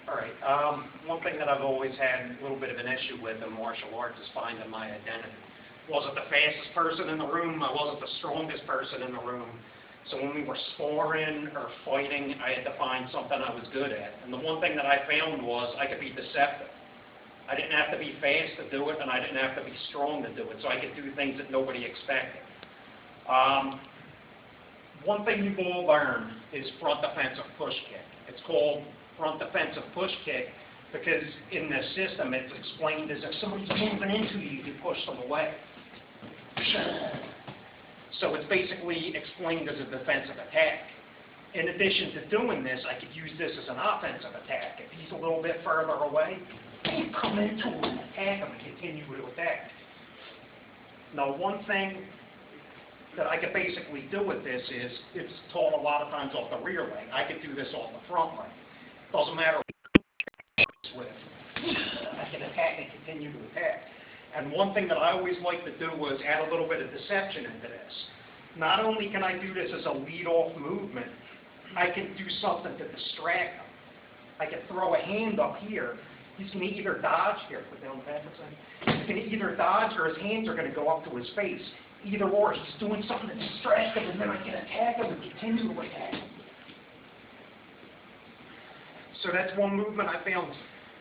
All right. One thing that I've always had a little bit of an issue with in martial arts is finding my identity. Wasn't the fastest person in the room. I wasn't the strongest person in the room. So when we were sparring or fighting, I had to find something I was good at. And the one thing that I found was I could be deceptive. I didn't have to be fast to do it, and I didn't have to be strong to do it. So I could do things that nobody expected. One thing you've all learned is front defensive push kick. It's called front defensive push kick because in the system it's explained as if somebody's moving into you, you push them away. So it's basically explained as a defensive attack. In addition to doing this, I could use this as an offensive attack. If he's a little bit further away, I can come into him and attack him and continue to attack. Now, one thing that I could basically do with this is, it's taught a lot of times off the rear leg. I could do this off the front leg. Doesn't matter what with. I can attack and continue to attack. And one thing that I always like to do was add a little bit of deception into this. Not only can I do this as a lead-off movement, I can do something to distract him. I can throw a hand up here. He's going to either dodge, here, put down the back. He's going to either dodge or his hands are going to go up to his face. Either or, he's doing something to distract him, and then I can attack him and continue to attack him. So that's one movement I found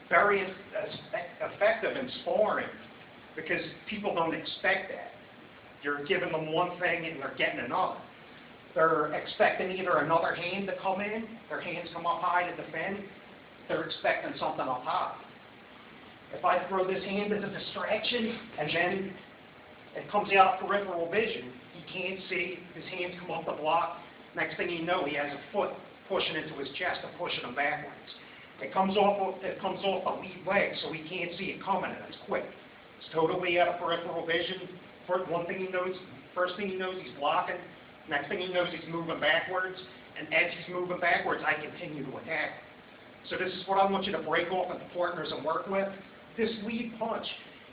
very effective in sparring because people don't expect that. You're giving them one thing and they're getting another. They're expecting either another hand to come in, their hands come up high to defend, they're expecting something up high. If I throw this hand as a distraction and then it comes out of peripheral vision, he can't see, his hands come up the block, next thing you know he has a foot pushing into his chest and pushing him backwards. It comes off the lead leg so he can't see it coming and it's quick. It's totally out of peripheral vision. First thing he knows, he's blocking. Next thing he knows, he's moving backwards. And as he's moving backwards, I continue to attack. So this is what I want you to break off with the partners and work with. This lead punch.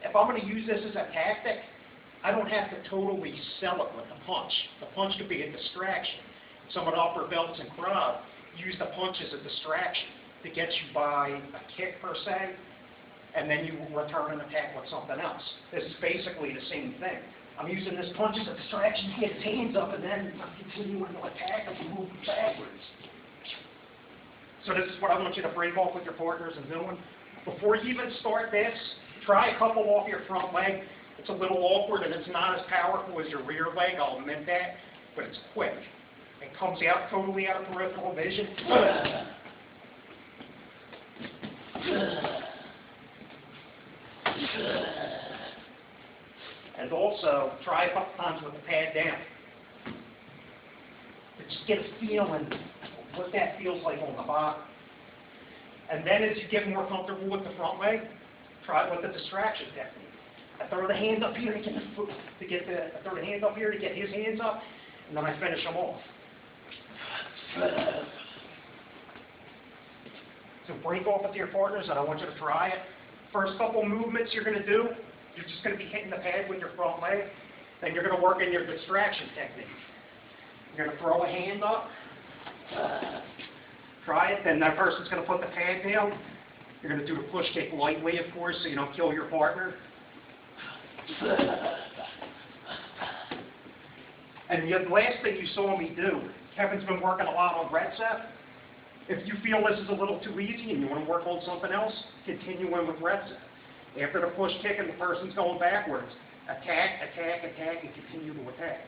If I'm going to use this as a tactic, I don't have to totally sell it with the punch. The punch could be a distraction. Some of the upper belts in Krav use the punch as a distraction to get you by a kick per se, and then you return an attack with something else. This is basically the same thing. I'm using this punch as a distraction to get his hands up, and then I'm continuing to attack as he moves backwards. So this is what I want you to break off with your partners and doing. Before you even start this, try a couple off your front leg. It's a little awkward and it's not as powerful as your rear leg, I'll admit that, but it's quick. It comes out totally out of peripheral vision. And also, try a couple times with the pad down. Just get a feeling what that feels like on the bottom. And then as you get more comfortable with the front leg, try it with the distraction technique. I throw the hand up here to get I throw the hand up here to get his hands up, and then I finish them off. So break off with your partners, and I want you to try it. First couple movements you're going to do, you're just going to be hitting the pad with your front leg. Then you're going to work in your distraction technique. You're going to throw a hand up, try it, then that person's going to put the pad down. You're going to do the push kick lightly, of course, so you don't kill your partner. And the last thing you saw me do, Kevin's been working a lot on red set. If you feel this is a little too easy and you want to work on something else, continue in with red set. After the push kick and the person's going backwards, attack, attack, attack, and continue to attack.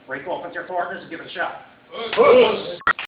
Break off with your partners and give it a shot.